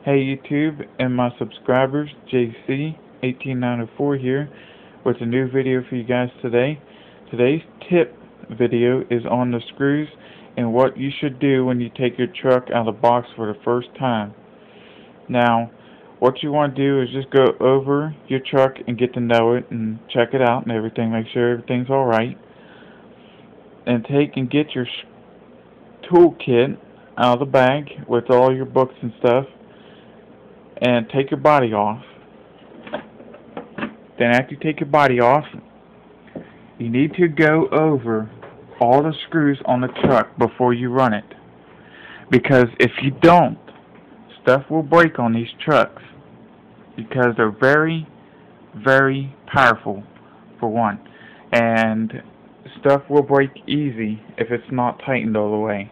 Hey YouTube and my subscribers, JC18904 here with a new video for you guys today. Today's tip video is on the screws and what you should do when you take your truck out of the box for the first time. Now, what you want to do is just go over your truck and get to know it and check it out and everything, make sure everything's alright. And take and get your toolkit out of the bag with all your books and stuff, and take your body off. Then after you take your body off, you need to go over all the screws on the truck before you run it, because if you don't, stuff will break on these trucks because they're very, very powerful for one, and stuff will break easy if it's not tightened all the way.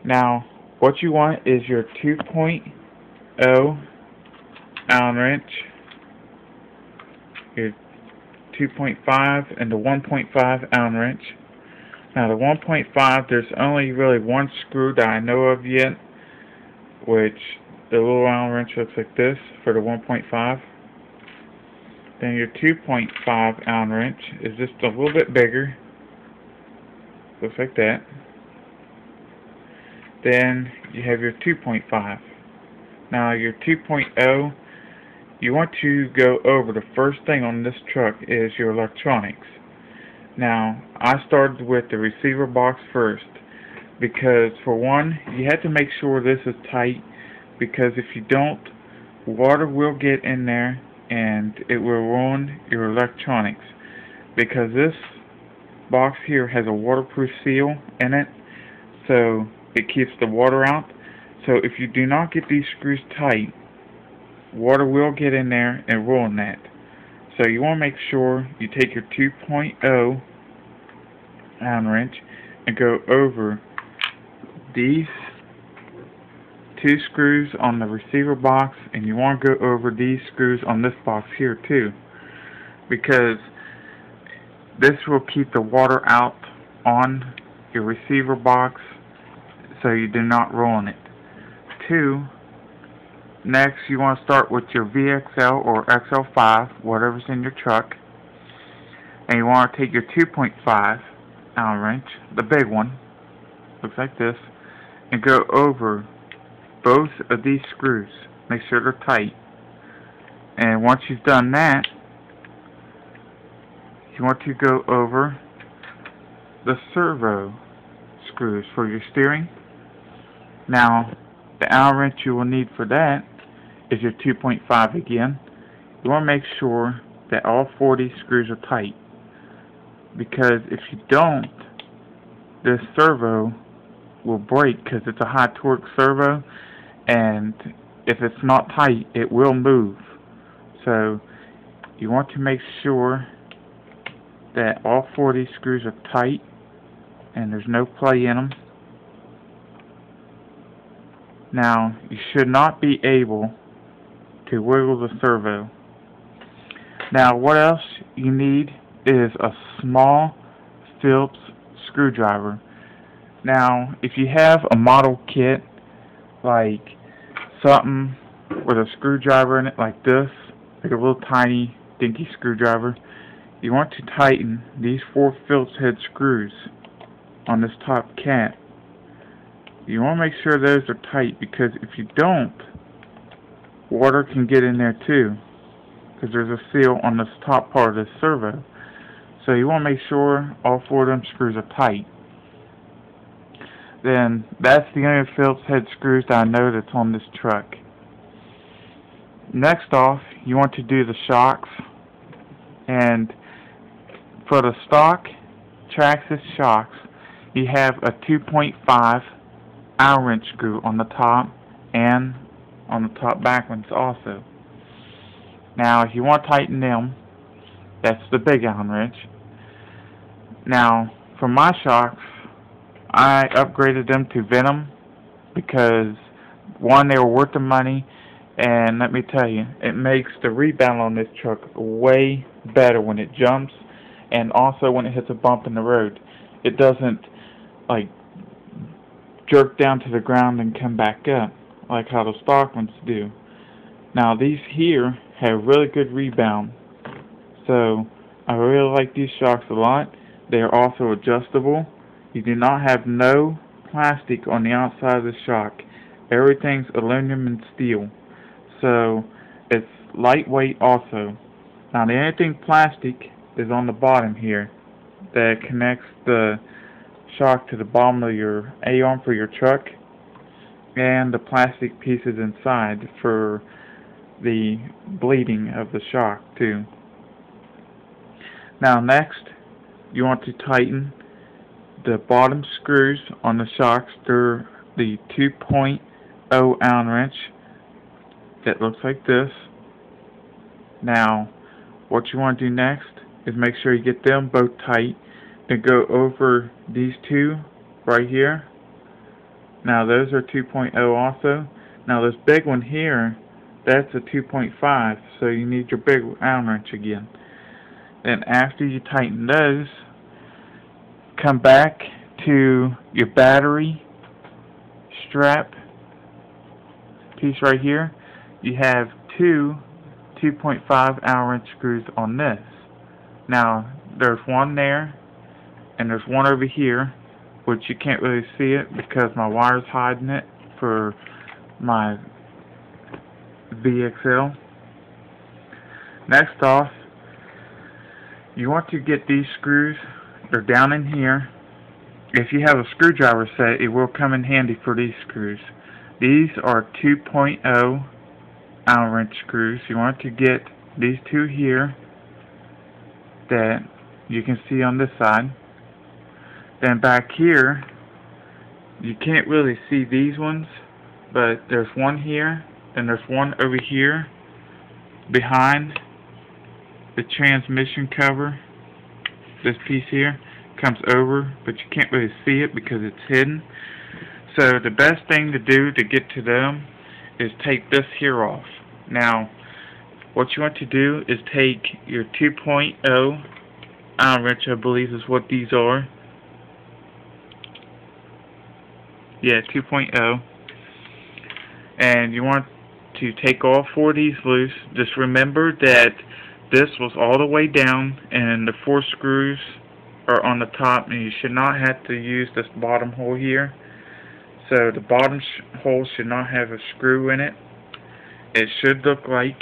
Now, what you want is your 2.0 Allen wrench, your 2.5 and the 1.5 Allen wrench. Now the 1.5, there's only really one screw that I know of yet, which the little Allen wrench looks like this for the 1.5. Then your 2.5 Allen wrench is just a little bit bigger, looks like that. Then you have your 2.5. Now your 2.0, you want to go over the first thing on this truck is your electronics. Now I started with the receiver box first because for one, you have to make sure this is tight, because if you don't, water will get in there and it will ruin your electronics, because this box here has a waterproof seal in it, so it keeps the water out. So if you do not get these screws tight, water will get in there and ruin that. So you want to make sure you take your 2.0 Allen wrench and go over these two screws on the receiver box, and you want to go over these screws on this box here too, because this will keep the water out on your receiver box so you do not ruin it. Next, you want to start with your VXL or XL5, whatever's in your truck, and you want to take your 2.5 Allen wrench, the big one, looks like this, and go over both of these screws. Make sure they're tight. And once you've done that, you want to go over the servo screws for your steering. Now, the Allen wrench you will need for that is your 2.5 again. You want to make sure that all 40 screws are tight, because if you don't, this servo will break because it's a high torque servo, and if it's not tight, it will move. So you want to make sure that all 40 screws are tight and there's no play in them. Now, you should not be able to wiggle the servo. Now, what else you need is a small Phillips screwdriver. Now, if you have a model kit, like something with a screwdriver in it like this, like a little tiny dinky screwdriver, you want to tighten these 4 Phillips head screws on this top cap. You want to make sure those are tight, because if you don't, water can get in there too, because there's a seal on this top part of this servo. So you want to make sure all 4 of them screws are tight. Then that's the only Phillips head screws that I know that's on this truck. Next off, you want to do the shocks, and for the stock Traxxas shocks, you have a 2.5 Allen wrench screw on the top and on the top back ones also. Now if you want to tighten them, that's the big Allen wrench. Now for my shocks, I upgraded them to Venom because one, they were worth the money, and let me tell you, it makes the rebound on this truck way better when it jumps, and also when it hits a bump in the road. It doesn't like jerk down to the ground and come back up. like how the stock ones do. Now these here have really good rebound, so I really like these shocks a lot. They are also adjustable. You do not have no plastic on the outside of the shock. Everything's aluminum and steel, so it's lightweight also. Now the only thing plastic is on the bottom here that connects the shock to the bottom of your A-arm for your truck, and the plastic pieces inside for the bleeding of the shock too. Now next, you want to tighten the bottom screws on the shocks through the 2.0 Allen wrench that looks like this. Now what you want to do next is make sure you get them both tight, then go over these two right here. Now those are 2.0 also. Now this big one here, that's a 2.5, so you need your big Allen wrench again. Then after you tighten those, come back to your battery strap piece right here. You have two 2.5 Allen wrench screws on this. Now there's one there and there's one over here, which you can't really see it because my wire's hiding it for my VXL. Next off, you want to get these screws. They're down in here. If you have a screwdriver set, it will come in handy for these screws. These are 2.0 Allen wrench screws. You want to get these two here that you can see on this side. Then back here, you can't really see these ones, but there's one here, and there's one over here behind the transmission cover. This piece here comes over, but you can't really see it because it's hidden. So the best thing to do to get to them is take this here off. Now what you want to do is take your 2.0 Allen wrench, I believe is what these are. Yeah, 2.0. And you want to take all four of these loose. Just remember that this was all the way down and the four screws are on the top, and you should not have to use this bottom hole here. So the bottom hole should not have a screw in it. It should look like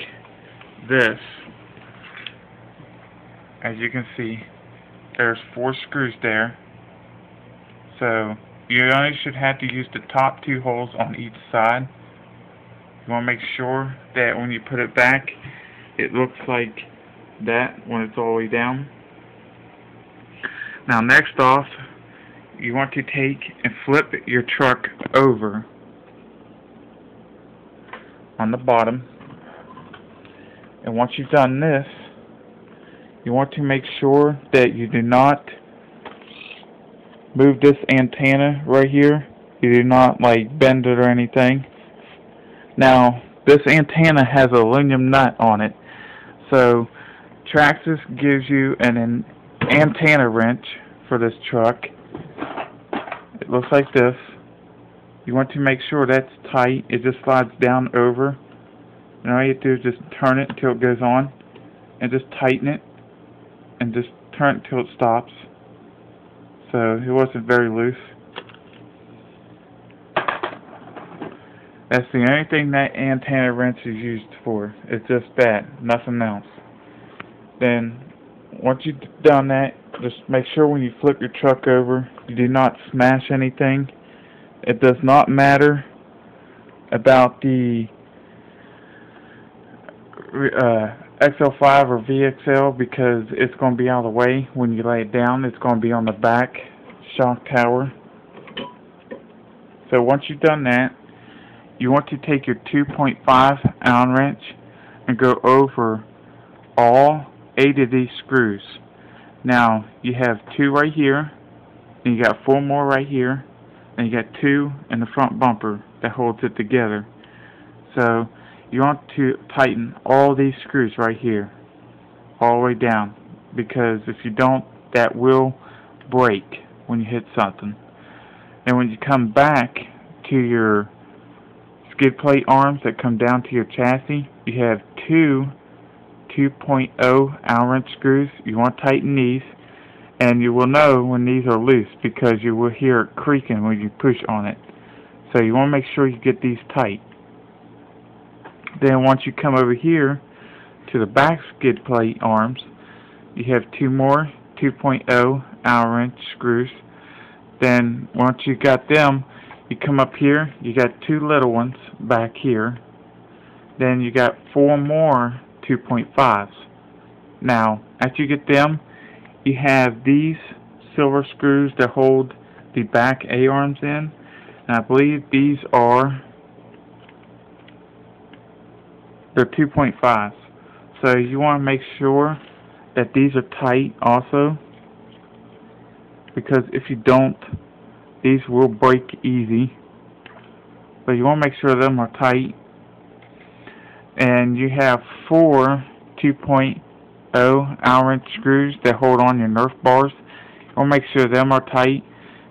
this. As you can see, there's four screws there. So you only should have to use the top two holes on each side. You want to make sure that when you put it back, it looks like that when it's all the way down. Now next off, you want to take and flip your truck over on the bottom. And once you've done this, you want to make sure that you do not move this antenna right here. You do not like bend it or anything. Now this antenna has an aluminum nut on it, so Traxxas gives you an antenna wrench for this truck. It looks like this. You want to make sure that's tight. It just slides down over, and all you have to do is just turn it until it goes on, and just tighten it, and just turn it until it stops. So it wasn't very loose. That's the only thing that antenna wrench is used for. It's just that, nothing else. Then once you've done that, just make sure when you flip your truck over, you do not smash anything. It does not matter about the XL5 or VXL because it's going to be out of the way when you lay it down. It's going to be on the back shock tower. So once you've done that, you want to take your 2.5 Allen wrench and go over all 8 of these screws. Now you have 2 right here, and you got 4 more right here, and you got 2 in the front bumper that holds it together. So you want to tighten all these screws right here all the way down, because if you don't, that will break when you hit something. And when you come back to your skid plate arms that come down to your chassis, you have two 2.0 Allen wrench screws. You want to tighten these, and you will know when these are loose because you will hear it creaking when you push on it. So you want to make sure you get these tight. Then once you come over here to the back skid plate arms, you have two more 2.0 Allen wrench screws. Then once you got them, you come up here, you got two little ones back here. Then you got four more 2.5s. Now, after you get them, you have these silver screws that hold the back A-arms in. And I believe these are the 2.5s. So you want to make sure that these are tight also, because if you don't, these will break easy. But you want to make sure them are tight. And you have four 2.0 Allen wrench screws that hold on your Nerf bars. You want to make sure them are tight.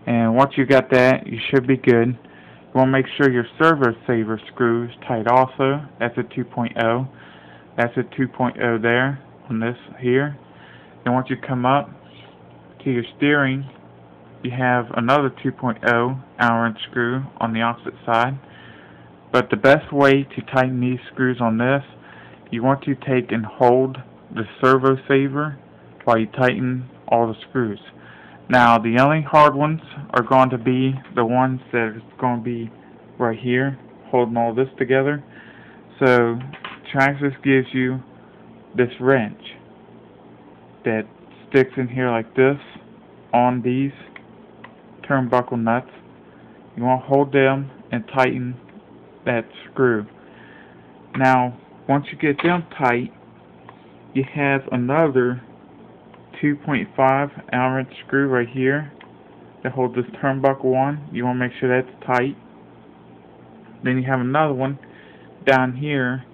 And once you got that, you should be good. You want to make sure your servo saver screw is tight also. That's a 2.0. That's a 2.0 there on this here. And once you come up to your steering, you have another 2.0 Allen wrench screw on the opposite side. But the best way to tighten these screws on this, you want to take and hold the servo saver while you tighten all the screws. Now the only hard ones are going to be the ones that are going to be right here holding all this together. So Traxxas gives you this wrench that sticks in here like this on these turnbuckle nuts. You want to hold them and tighten that screw. Now once you get them tight, you have another 2.5 Allen wrench screw right here that holds this turnbuckle on. You want to make sure that's tight. Then you have another one down here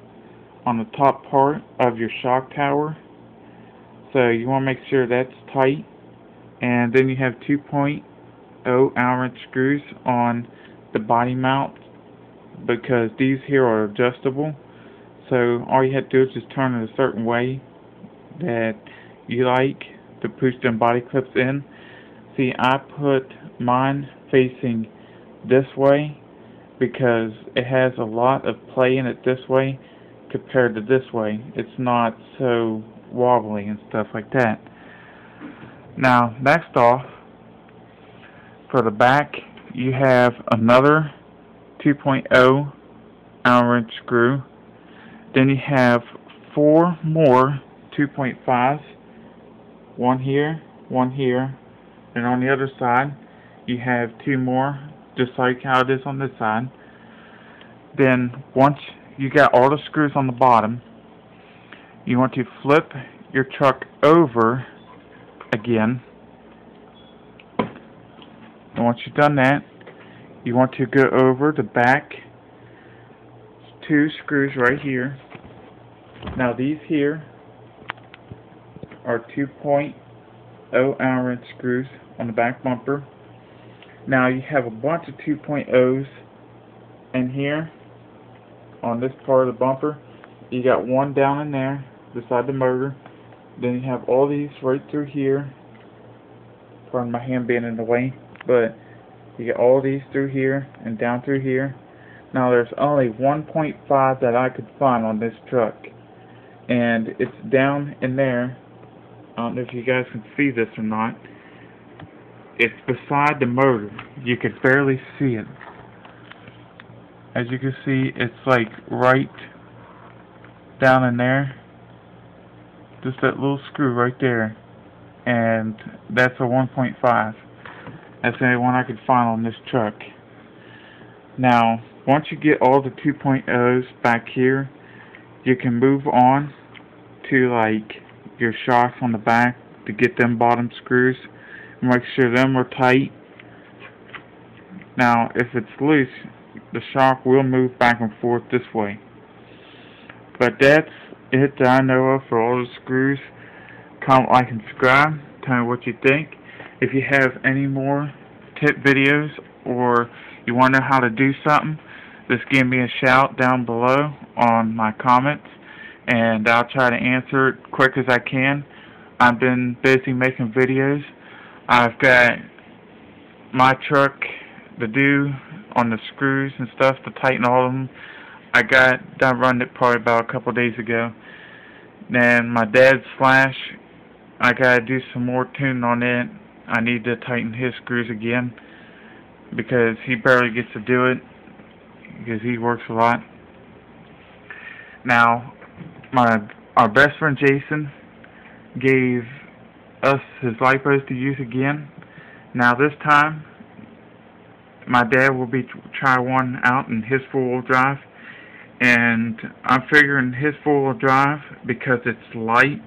on the top part of your shock tower. So you want to make sure that's tight. And then you have 2.0 Allen wrench screws on the body mount, because these here are adjustable. So all you have to do is just turn it a certain way that you like to push them body clips in. See, I put mine facing this way because it has a lot of play in it this way compared to this way. It's not so wobbly and stuff like that. Now next off, for the back, you have another 2.0 Allen wrench screw. Then you have four more 2.5s, one here, and on the other side you have two more, just like how it is on this side. Then once you got all the screws on the bottom, you want to flip your truck over again. And once you've done that, you want to go over the back two screws right here. Now these here are 2.0 Allen wrench screws on the back bumper. Now you have a bunch of 2.0s in here on this part of the bumper. You got one down in there beside the motor. Then you have all these right through here. Pardon my hand being in the way, but you get all these through here and down through here. Now there's only 1.5 that I could find on this truck, and it's down in there. I don't know if you guys can see this or not. It's beside the motor. You could barely see it. As you can see, it's like right down in there. Just that little screw right there. And that's a 1.5. That's the only one I could find on this truck. Now, once you get all the 2.0s back here, you can move on to like your shocks on the back to get them bottom screws. Make sure them are tight. Now, if it's loose, the shock will move back and forth this way. But that's it that I know of for all the screws. Comment, like, and subscribe. Tell me what you think. If you have any more tip videos or you want to know how to do something, just give me a shout down below on my comments, and I'll try to answer it quick as I can. I've been busy making videos. I've got my truck to do on the screws and stuff to tighten all of them. I got done running it probably about a couple days ago. Then my dad's Flash, I gotta do some more tuning on it. I need to tighten his screws again because he barely gets to do it because he works a lot. Now, our best friend Jason gave us his lipos to use again. Now this time, my dad will be try one out in his four-wheel drive, and I'm figuring his four-wheel drive, because it's light,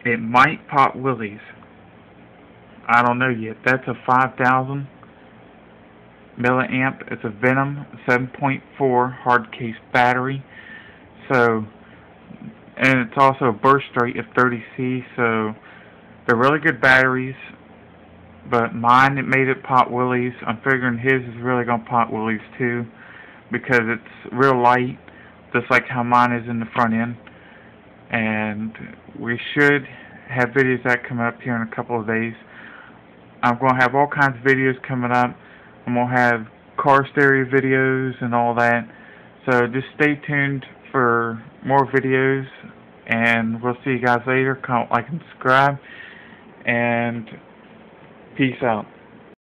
it might pop wheelies. I don't know yet. That's a 5,000 milliamp. It's a Venom 7.4 hard case battery. So, and it's also a burst rate of 30C. So they're really good batteries. But mine, it made it pop wheelies. I'm figuring his is really gonna pop wheelies too, because it's real light, just like how mine is in the front end. And we should have videos that come up here in a couple of days. I'm going to have all kinds of videos coming up. I'm going to have car stereo videos and all that. So just stay tuned for more videos, and we'll see you guys later. Comment, like, and subscribe, and peace out.